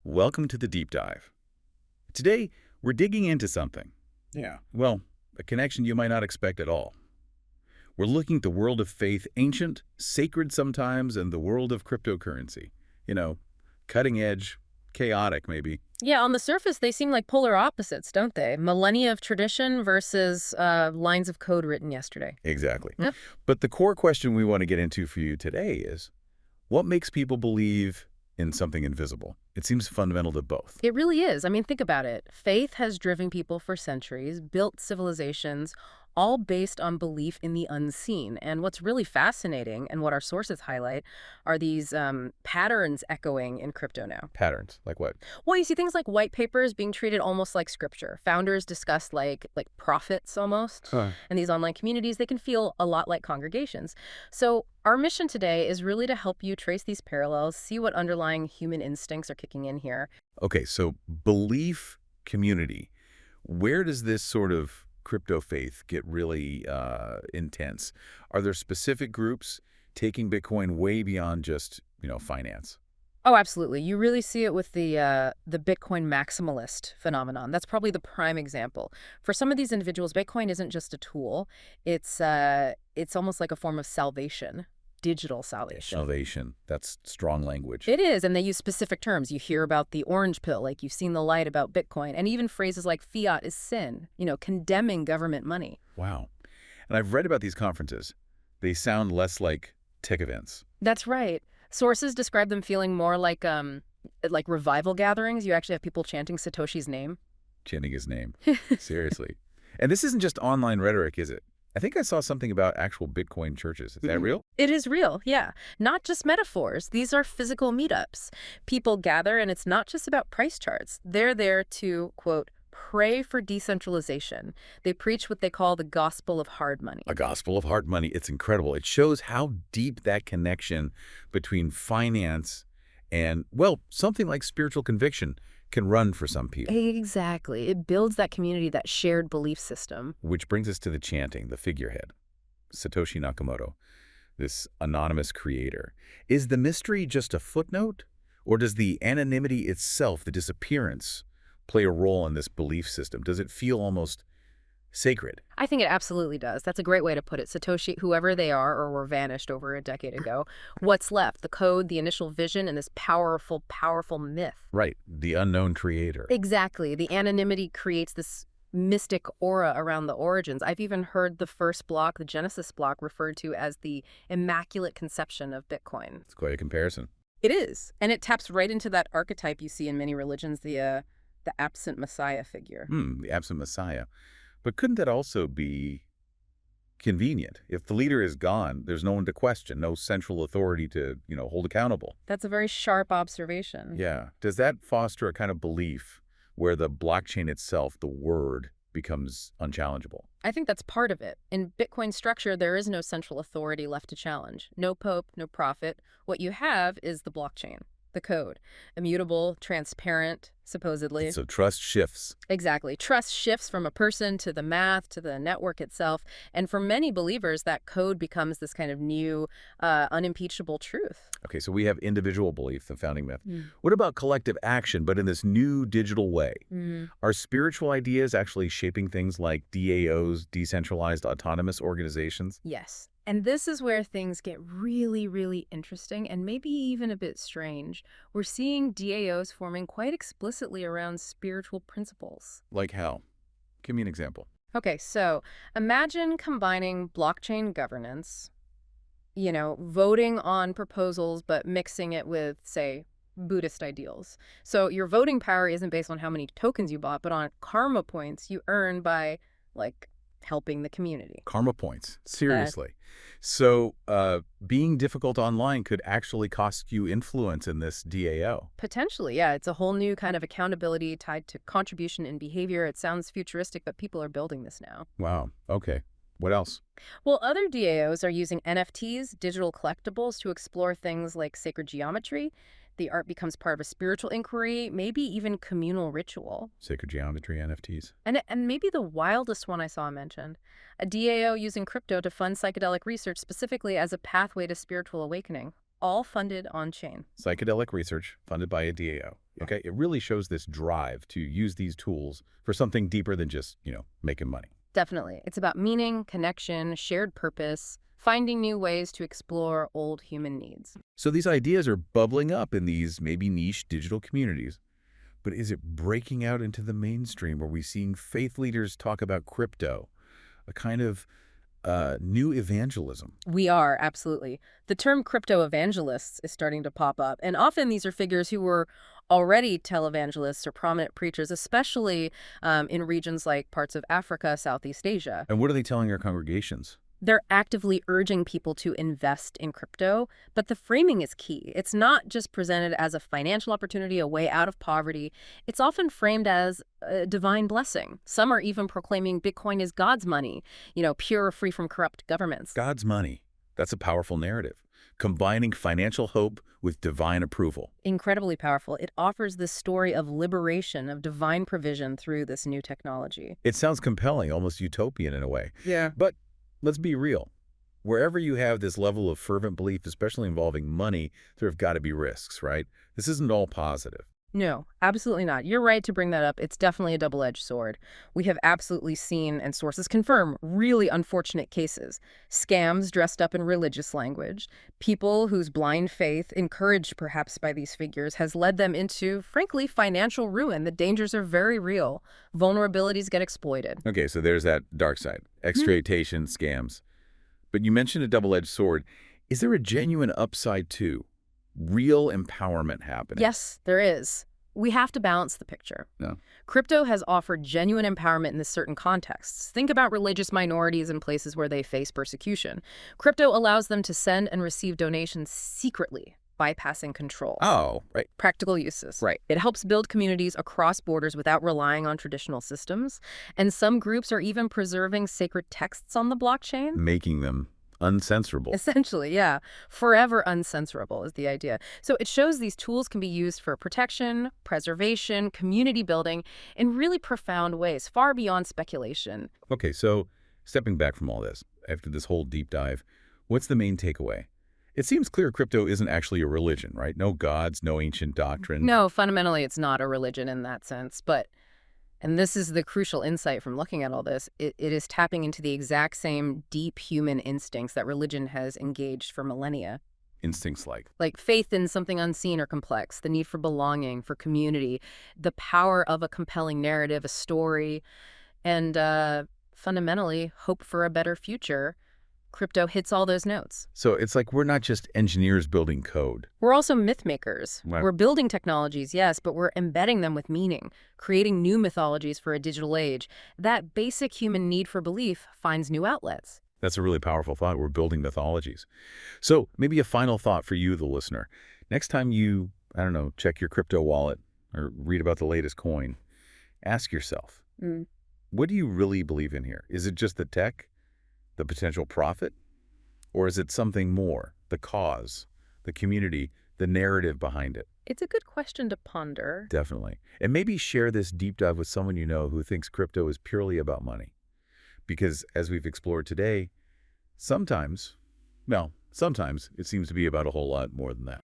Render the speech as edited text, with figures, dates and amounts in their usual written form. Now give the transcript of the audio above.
welcome to the deep dive. Today, we're digging into something. Well, a connection you might not expect at all. We're looking at the world of faith, ancient, sacred sometimes, and the world of cryptocurrency. Cutting edge, chaotic maybe. Yeah, on the surface, they seem like polar opposites, don't they? Millennia of tradition versus lines of code written yesterday. Exactly. Yep. But the core question we want to get into for you today is, what makes people believe in something invisible? It seems fundamental to both. It really is. I mean, think about it. Faith has driven people for centuries, built civilizations, all based on belief in the unseen. And what's really fascinating, and what our sources highlight, are these patterns echoing in crypto now. Patterns, like what? Well, you see things like white papers being treated almost like scripture. Founders discuss like prophets almost. Huh. And these online communities, they can feel a lot like congregations. So our mission today is really to help you trace these parallels, see what underlying human instincts are kicking in here. Okay, so belief community. Where does this sort of crypto faith get really intense? Are there specific groups taking Bitcoin way beyond just, finance? Oh, absolutely. You really see it with the Bitcoin maximalist phenomenon. That's probably the prime example. For some of these individuals, Bitcoin isn't just a tool. It's almost like a form of salvation, digital salvation. Salvation. That's strong language. It is, and they use specific terms. You hear about the orange pill, like you've seen the light about Bitcoin, and even phrases like fiat is sin, condemning government money. Wow. And I've read about these conferences. They sound less like tech events. That's right. Sources describe them feeling more like revival gatherings. You actually have people chanting Satoshi's name. Chanting his name. Seriously. And this isn't just online rhetoric, is it? I think I saw something about actual Bitcoin churches. Is that real? It is real, yeah. Not just metaphors. These are physical meetups. People gather, and it's not just about price charts. They're there to, quote, pray for decentralization. They preach what they call the gospel of hard money. A gospel of hard money. It's incredible. It shows how deep that connection between finance and, well, something like spiritual conviction can run for some people. Exactly. It builds that community, that shared belief system. Which brings us to the chanting, the figurehead. Satoshi Nakamoto, this anonymous creator. Is the mystery just a footnote? Or does the anonymity itself, the disappearance, play a role in this belief system? Does it feel almost sacred? I think it absolutely does. That's a great way to put it. Satoshi, whoever they are or were vanished over a decade ago, what's left? The code, the initial vision, and this powerful, powerful myth. Right. The unknown creator. Exactly. The anonymity creates this mystic aura around the origins. I've even heard the first block, the Genesis block, referred to as the Immaculate Conception of Bitcoin. It's quite a comparison. It is. And it taps right into that archetype you see in many religions, the absent Messiah figure. The absent Messiah. But couldn't that also be convenient? If the leader is gone, there's no one to question, no central authority to, hold accountable. That's a very sharp observation. Yeah. Does that foster a kind of belief where the blockchain itself, the word, becomes unchallengeable? I think that's part of it. In Bitcoin structure, there is no central authority left to challenge. No pope, no prophet. What you have is the blockchain, the code. Immutable, transparent, supposedly. So trust shifts. Exactly. Trust shifts from a person to the math to the network itself. And for many believers, that code becomes this kind of new, unimpeachable truth. Okay, so we have individual belief, the founding myth. What about collective action, but in this new digital way? Are spiritual ideas actually shaping things like DAOs, decentralized autonomous organizations? Yes. And this is where things get really, really interesting and maybe even a bit strange. We're seeing DAOs forming quite explicitly around spiritual principles. Like how? Give me an example. Okay, so imagine combining blockchain governance, voting on proposals, but mixing it with, say, Buddhist ideals. So your voting power isn't based on how many tokens you bought, but on karma points you earn by, helping the community. Karma points. Seriously. So being difficult online could actually cost you influence in this DAO. Potentially, yeah. It's a whole new kind of accountability tied to contribution and behavior. It sounds futuristic, but people are building this now. Wow. Okay. What else? Well, other DAOs are using NFTs, digital collectibles, to explore things like sacred geometry. The art becomes part of a spiritual inquiry, maybe even communal ritual. Sacred geometry, NFTs. And maybe the wildest one I saw mentioned, a DAO using crypto to fund psychedelic research specifically as a pathway to spiritual awakening. all funded on-chain. Psychedelic research funded by a DAO. Okay, it really shows this drive to use these tools for something deeper than just, making money. Definitely. It's about meaning, connection, shared purpose, finding new ways to explore old human needs. So these ideas are bubbling up in these maybe niche digital communities. But is it breaking out into the mainstream? Are we seeing faith leaders talk about crypto, a kind of new evangelism? We are, absolutely. The term crypto evangelists is starting to pop up, and often these are figures who were already televangelists or prominent preachers, especially in regions like parts of Africa, Southeast Asia. And what are they telling their congregations? They're actively urging people to invest in crypto, but the framing is key. It's not just presented as a financial opportunity, a way out of poverty. It's often framed as a divine blessing. Some are even proclaiming Bitcoin is God's money, pure, free from corrupt governments. God's money. That's a powerful narrative, combining financial hope with divine approval. Incredibly powerful. It offers this story of liberation, of divine provision through this new technology. It sounds compelling, almost utopian in a way. Yeah. But let's be real. Wherever you have this level of fervent belief, especially involving money, there have got to be risks, right? This isn't all positive. No, absolutely not. You're right to bring that up. It's definitely a double-edged sword. We have absolutely seen, and sources confirm, really unfortunate cases. Scams dressed up in religious language. People whose blind faith, encouraged perhaps by these figures, has led them into, frankly, financial ruin. The dangers are very real. Vulnerabilities get exploited. Okay, so there's that dark side. Exploitation, scams. But you mentioned a double-edged sword. Is there a genuine upside too? Real empowerment happening? Yes, there is. We have to balance the picture. No. Crypto has offered genuine empowerment in this certain contexts. Think about religious minorities in places where they face persecution. Crypto allows them to send and receive donations secretly, bypassing control. Oh, right. Practical uses. Right. It helps build communities across borders without relying on traditional systems. And some groups are even preserving sacred texts on the blockchain. Making them uncensorable. Essentially, yeah. Forever uncensorable is the idea. So it shows these tools can be used for protection, preservation, community building in really profound ways, far beyond speculation. Okay, so stepping back from all this, after this whole deep dive, what's the main takeaway? It seems clear crypto isn't actually a religion, right? No gods, no ancient doctrine. No, fundamentally, it's not a religion in that sense. But, and this is the crucial insight from looking at all this, it is tapping into the exact same deep human instincts that religion has engaged for millennia. Instincts like faith in something unseen or complex, the need for belonging, for community, the power of a compelling narrative, a story, and fundamentally, hope for a better future. Crypto hits all those notes. So it's like we're not just engineers building code. We're also myth makers. Right. We're building technologies, yes, but we're embedding them with meaning, creating new mythologies for a digital age. That basic human need for belief finds new outlets. That's a really powerful thought. We're building mythologies. So maybe a final thought for you, the listener. Next time you, check your crypto wallet or read about the latest coin, ask yourself, what do you really believe in here? Is it just the tech? The potential profit? Or is it something more? The cause, the community, the narrative behind it? It's a good question to ponder. Definitely. And maybe share this deep dive with someone you know who thinks crypto is purely about money. Because as we've explored today, sometimes it seems to be about a whole lot more than that.